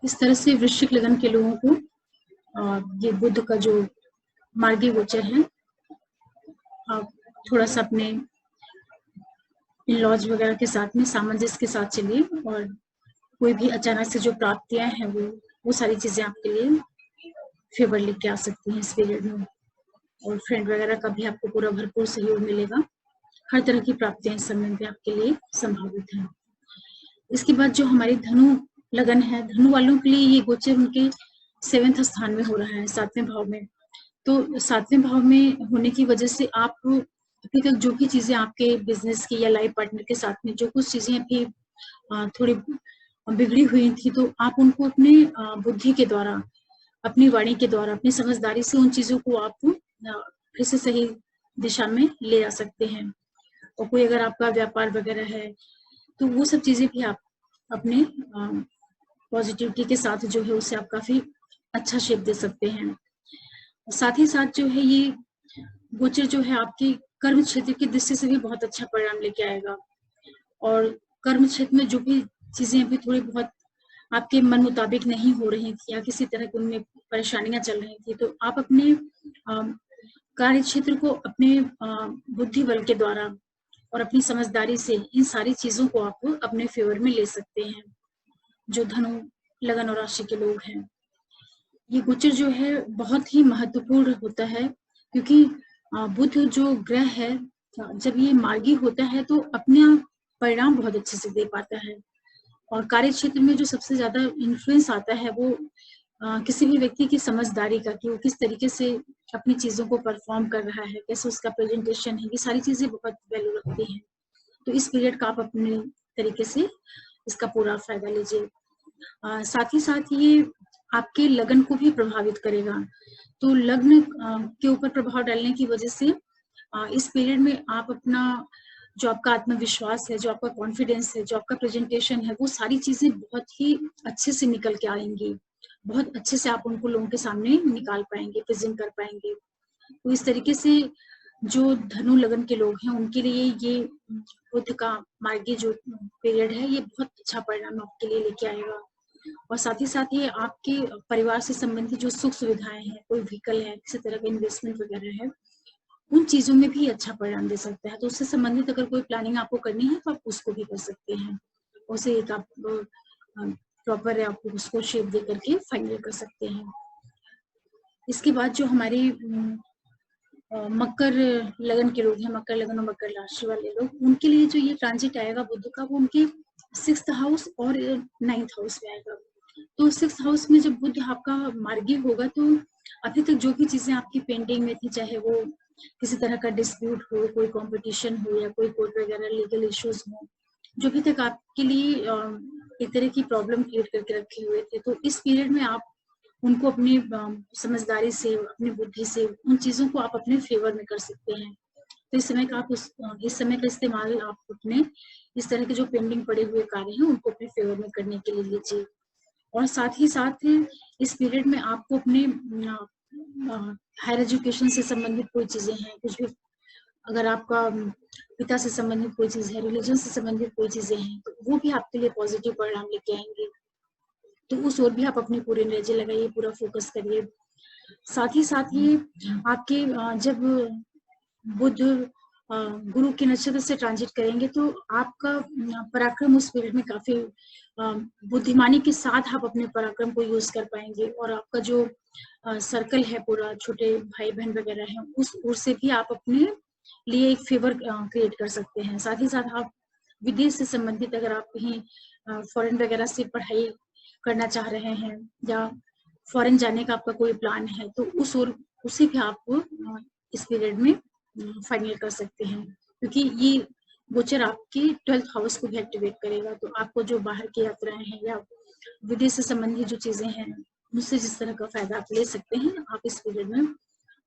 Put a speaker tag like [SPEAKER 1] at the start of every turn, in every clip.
[SPEAKER 1] इस तरह से वृश्चिक लगन के लोगों को ये बुध का जो मार्गी गोचर है, आप थोड़ा सा अपने इन लॉज वगैरह के साथ में सामंजस्य के साथ चलिए, और कोई भी अचानक से जो प्राप्तियां हैं वो सारी चीजें आपके लिए फेवर लेके आ सकती हैं इस पीरियड में। और फ्रेंड वगैरह का भी आपको पूरा भरपूर सहयोग मिलेगा। हर तरह की प्राप्तियां इस समय में आपके लिए संभावित हैं। इसके बाद जो हमारी धनु लगन है, धनु वालों के लिए ये गोचर उनके 7वें स्थान में हो रहा है, 7वें भाव में। तो 7वें भाव में होने की वजह से आप अभी तक जो भी चीजें आपके बिजनेस की या लाइफ पार्टनर के साथ में जो कुछ चीजें अभी थोड़ी बिगड़ी हुई थी, तो आप उनको अपने बुद्धि के द्वारा, अपनी वाणी के द्वारा, अपनी समझदारी से उन चीजों को आप फिर से सही दिशा में ले आ सकते हैं। और कोई अगर आपका व्यापार वगैरह है तो वो सब चीजें भी आप अपने पॉजिटिविटी के साथ जो है उससे आप काफी अच्छा शेप दे सकते हैं। साथ ही साथ जो है ये गोचर जो है आपके कर्म क्षेत्र की दृष्टि से भी बहुत अच्छा परिणाम लेके आएगा। और कर्म क्षेत्र में जो भी चीजें अभी थोड़ी बहुत आपके मन मुताबिक नहीं हो रही थी या किसी तरह की उनमें परेशानियां चल रही थी, तो आप अपने कार्य क्षेत्र को अपने बुद्धि बल के द्वारा और अपनी समझदारी से इन सारी चीजों को आप अपने फेवर में ले सकते हैं। जो धनु लगन और राशि के लोग हैं, ये गोचर जो है बहुत ही महत्वपूर्ण होता है, क्योंकि बुध जो ग्रह है जब ये मार्गी होता है तो अपने परिणाम बहुत अच्छे से दे पाता है। और कार्य क्षेत्र में जो सबसे ज्यादा इन्फ्लुएंस आता है वो किसी भी व्यक्ति की समझदारी का, कि वो किस तरीके से अपनी चीजों को परफॉर्म कर रहा है, कैसे उसका प्रेजेंटेशन है, ये सारी चीजें बहुत वैल्यू रखती हैं। तो इस पीरियड का आप अपने तरीके से इसका पूरा फायदा लीजिए। साथ ही साथ ये आपके लगन को भी प्रभावित करेगा। तो लग्न के ऊपर प्रभाव डालने की वजह से इस पीरियड में आप अपना जो आपका आत्मविश्वास है, जो आपका कॉन्फिडेंस है, जो आपका प्रेजेंटेशन है, वो सारी चीजें बहुत ही अच्छे से निकल के आएंगी। बहुत अच्छे से आप उनको लोगों के सामने निकाल पाएंगे, प्रेजेंट कर पाएंगे। तो इस तरीके से जो धनु लगन के लोग हैं उनके लिए ये बुध का मार्गी जो पीरियड है ये बहुत अच्छा परिणाम आपके लिए लेके आएगा। और साथ ही साथ ये आपके परिवार से संबंधित जो सुख सुविधाएं हैं, कोई व्हीकल है, किसी तरह का इन्वेस्टमेंट वगैरह है, उन चीजों में भी अच्छा परिणाम दे सकता है। तो उससे संबंधित अगर कोई प्लानिंग आपको करनी है तो आप उसको भी कर सकते हैं। उसे एक आप प्रॉपर आप उसको शेप दे करके फाइनल कर सकते हैं। इसके बाद जो हमारी मकर लगन के लोग हैं, मकर लगन और मकर राशि वाले लोग, उनके लिए जो ये ट्रांजिट आएगा बुध का, वो उनके 6th हाउस और 9th हाउस में आएगा। तो 6th हाउस में जब बुध आपका मार्गी होगा तो अभी तक जो भी चीजें आपकी पेंडिंग में थी, चाहे वो किसी तरह का डिस्प्यूट हो, कोई कंपटीशन हो या कोई कोर्ट वगैरह लीगल इश्यूज हो, जो भी तक आपके लिए एक तरह की प्रॉब्लम क्रिएट करके रखे हुए थे, तो इस पीरियड में आप उनको अपनी समझदारी से, अपनी बुद्धि से उन चीजों को आप अपने फेवर में कर सकते हैं। तो इस समय का आप इस समय का इस्तेमाल आप अपने इस तरह के जो पेंडिंग पड़े हुए कार्य हैं उनको अपने फेवर में करने के लिए लीजिए। और साथ ही साथ इस पीरियड में आपको अपने हायर एजुकेशन से संबंधित कोई चीजें हैं, कुछ भी अगर आपका पिता से संबंधित कोई चीज है, रिलीजन से संबंधित कोई चीजें हैं, तो वो भी आपके लिए पॉजिटिव परिणाम लेके आएंगे। तो उस ओर भी आप अपनी पूरी एनर्जी लगाइए, पूरा फोकस करिए। साथ ही आपके जब बुध गुरु के नक्षत्र से ट्रांजिट करेंगे तो आपका पराक्रम उस पीरियड में काफी बुद्धिमानी के साथ आप अपने पराक्रम को यूज कर पाएंगे। और आपका जो सर्कल है पूरा, छोटे भाई बहन वगैरह है, उस ओर से भी आप अपने लिए एक फेवर क्रिएट कर सकते हैं। साथ ही साथ आप विदेश से संबंधित अगर आप कहीं फॉरेन वगैरह से पढ़ाई करना चाह रहे हैं या फॉरेन जाने का आपका कोई प्लान है, तो उसे भी आप इस पीरियड में फाइनल कर सकते हैं, क्योंकि ये गोचर आपके 12th हाउस को भी एक्टिवेट करेगा। तो आपको जो बाहर की यात्राएं हैं या विदेश से संबंधित जो चीजें हैं, उससे जिस तरह का फायदा आप ले सकते हैं, आप इस पीरियड में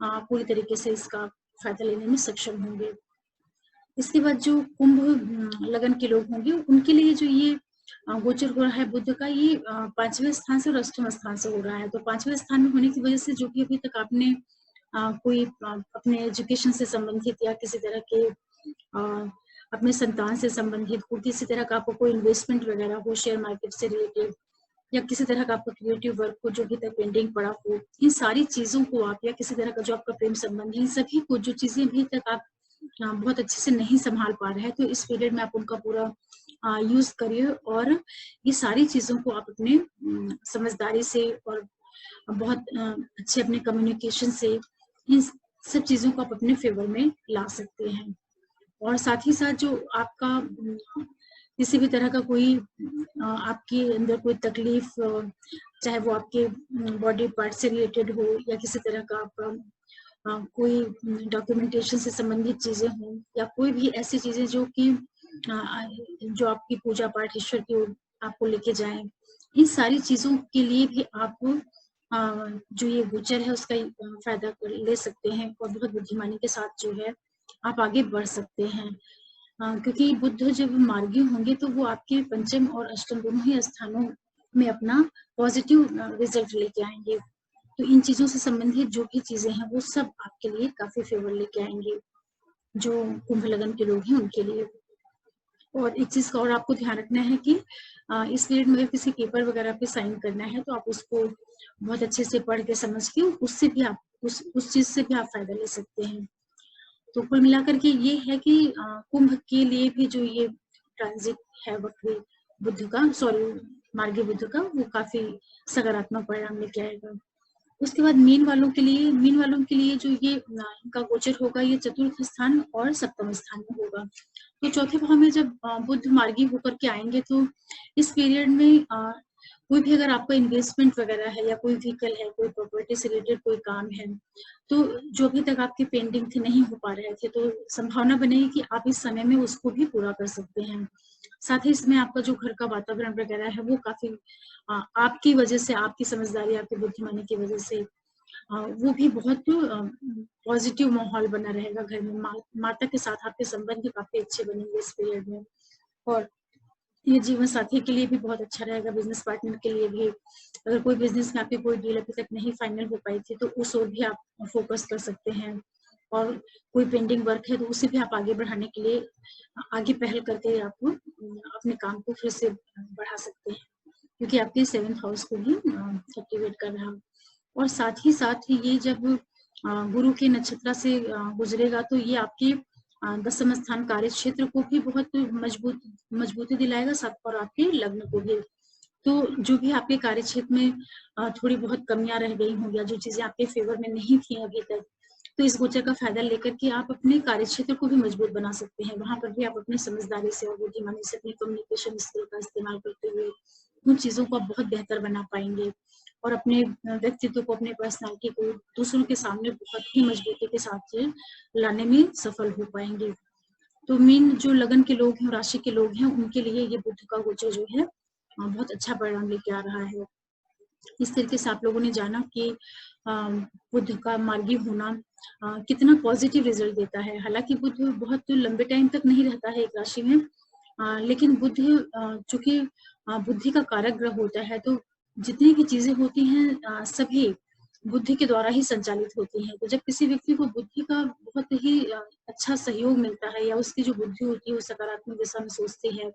[SPEAKER 1] पूरी तरीके से इसका फायदा लेने में सक्षम होंगे। इसके बाद जो कुंभ लगन के लोग होंगे उनके लिए जो ये गोचर हो रहा है बुध का, ये 5वें स्थान से और 8वें स्थान से हो रहा है। तो 5वें स्थान में होने की वजह से जो भी अभी तक आपने कोई अपने एजुकेशन से संबंधित या किसी तरह के अपने संतान से संबंधित किसी तरह का आपको कोई इन्वेस्टमेंट वगैरह हो, शेयर मार्केट से रिलेटेड, या किसी तरह का आपका क्रिएटिव वर्क हो जो अभी तक पेंडिंग पड़ा हो, इन सारी चीजों को आप, या किसी तरह का जो आपका प्रेम संबंध है, इन सभी को जो चीजें अभी तक आप बहुत अच्छे से नहीं संभाल पा रहे हैं, तो इस पीरियड में आप उनका पूरा यूज करिए और ये सारी चीजों को आप अपने समझदारी से और बहुत अच्छे अपने कम्युनिकेशन से इन सब चीजों को आप अपने फेवर में ला सकते हैं। और साथ ही साथ जो आपका किसी भी तरह का कोई आपके अंदर कोई तकलीफ, चाहे वो आपके बॉडी पार्ट से रिलेटेड हो या किसी तरह का आपका कोई डॉक्यूमेंटेशन से संबंधित चीजें हों, या कोई भी ऐसी चीजें जो कि जो आपकी पूजा पाठ ईश्वर की ओर आपको लेके जाएं, इन सारी चीजों के लिए भी आप जो ये गोचर है उसका फायदा ले सकते हैं और बहुत बुद्धिमानी के साथ जो है आप आगे बढ़ सकते हैं। क्योंकि बुद्ध जब मार्गी होंगे तो वो आपके पंचम और अष्टम दोनों ही स्थानों में अपना पॉजिटिव रिजल्ट लेके आएंगे। तो इन चीजों से संबंधित जो भी चीजें हैं वो सब आपके लिए काफी फेवर लेके आएंगे, जो कुंभ लगन के लोग हैं उनके लिए। और एक चीज का और आपको ध्यान रखना है कि इस पीरियड में अगर किसी पेपर वगैरह पे साइन करना है तो आप उसको बहुत अच्छे से पढ़ के समझ के उससे भी आप उस चीज से भी आप फायदा ले सकते हैं। तो कुल मिलाकर के ये है कि कुंभ के लिए भी जो ये ट्रांजिट है वक्री बुद्ध का, सॉरी मार्गी बुद्ध का, वो काफी सकारात्मक परिणाम लेके आएगा। उसके बाद मीन वालों के लिए जो ये इनका गोचर होगा ये चतुर्थ स्थान और सप्तम स्थान में होगा। तो चौथे भाव में जब बुद्ध मार्गी होकर के आएंगे तो इस पीरियड में कोई भी अगर आपका इन्वेस्टमेंट वगैरह है या कोई व्हीकल है, कोई प्रॉपर्टी से रिलेटेड कोई काम है, तो जो अभी तक आपके पेंडिंग थे, नहीं हो पा रहे थे, तो संभावना बनेगी कि आप इस समय में उसको भी पूरा कर सकते हैं। साथ ही इसमें आपका जो घर का वातावरण वगैरह है वो काफी आपकी वजह से, आपकी समझदारी, आपकी बुद्धिमानी की वजह से वो भी बहुत पॉजिटिव माहौल बना रहेगा घर में। माता के साथ आपके संबंध काफी अच्छे बनेंगे इस पीरियड में। और ये जीवन साथी के लिए भी बहुत अच्छा रहेगा, बिजनेस पार्टनर के लिए भी। अगर कोई बिजनेस में आपकी कोई डील अभी तक नहीं फाइनल हो पाई थी तो उस ओर भी आप फोकस कर सकते हैं, और कोई पेंडिंग वर्क है तो उसे भी आप आगे बढ़ाने के लिए आगे पहल करके आप अपने काम को फिर से बढ़ा सकते हैं, क्योंकि आपके 7th हाउस को भी एक्टिवेट कर रहा। और साथ ही ये जब गुरु के नक्षत्र से गुजरेगा तो ये आपके 10वें स्थान कार्य क्षेत्र को भी बहुत मजबूती दिलाएगा, साथ और आपके लग्न को भी। तो जो भी आपके कार्य क्षेत्र में थोड़ी बहुत कमियां रह गई होंगी, जो चीजें आपके फेवर में नहीं थी अभी तक, तो इस गोचर का फायदा लेकर के आप अपने कार्य क्षेत्र को भी मजबूत बना सकते हैं। वहां पर भी आप अपनी समझदारी से और बुद्धिमानी से अपनी कम्युनिकेशन स्किल का इस्तेमाल करते हुए उन चीजों को आप बहुत बेहतर बना पाएंगे और अपने व्यक्तित्व को, अपने पर्सनालिटी को दूसरों के सामने बहुत ही मजबूती के साथ लाने में सफल हो पाएंगे। तो मीन जो लगन के लोग हैं, राशि के लोग हैं, उनके लिए ये बुध का गोचर जो है बहुत अच्छा परिणाम लेके आ रहा है। इस तरीके से आप लोगों ने जाना कि बुध का मार्गी होना कितना पॉजिटिव रिजल्ट देता है। हालांकि बुध बहुत लंबे टाइम तक नहीं रहता है एक राशि में, लेकिन बुध चूंकि बुद्धि का कारक ग्रह होता है, तो जितनी भी चीजें होती हैं सभी बुद्धि के द्वारा ही संचालित होती हैं। तो जब किसी व्यक्ति को बुद्धि का बहुत ही अच्छा सहयोग मिलता है, या उसकी जो बुद्धि होती है वो सकारात्मक दिशा में सोचती है,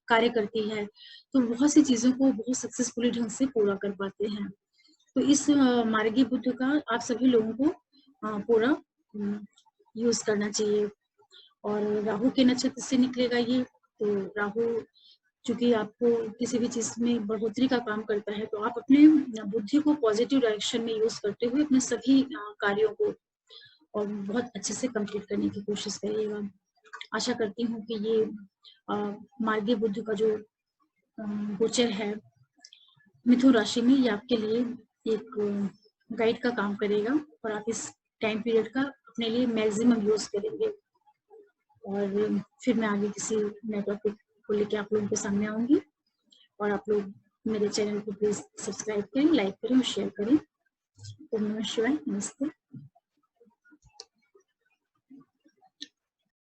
[SPEAKER 1] कार्य करती है, तो बहुत सी चीजों को बहुत सक्सेसफुली ढंग से पूरा कर पाते हैं। तो इस मार्गी बुद्ध का आप सभी लोगों को पूरा यूज करना चाहिए। और राहु के नक्षत्र से निकलेगा ये, तो राहु चूंकि आपको किसी भी चीज में बढ़ोतरी का काम करता है, तो आप अपने बुद्धि को पॉजिटिव डायरेक्शन में यूज करते हुए अपने सभी कार्यों को और बहुत अच्छे से कंप्लीट करने की कोशिश करिएगा। आशा करती हूँ कि ये मार्गी बुद्ध का जो गोचर है मिथुन राशि में, ये आपके लिए एक गाइड का काम करेगा और आप इस टाइम पीरियड का अपने लिए मैक्सिमम यूज करेंगे। और फिर मैं आगे किसी नए टॉपिक को लेकर आप लोगों के सामने आऊंगी, और आप लोग मेरे चैनल को प्लीज सब्सक्राइब करें, लाइक करें और शेयर करें। तो नमस्कार, नमस्ते।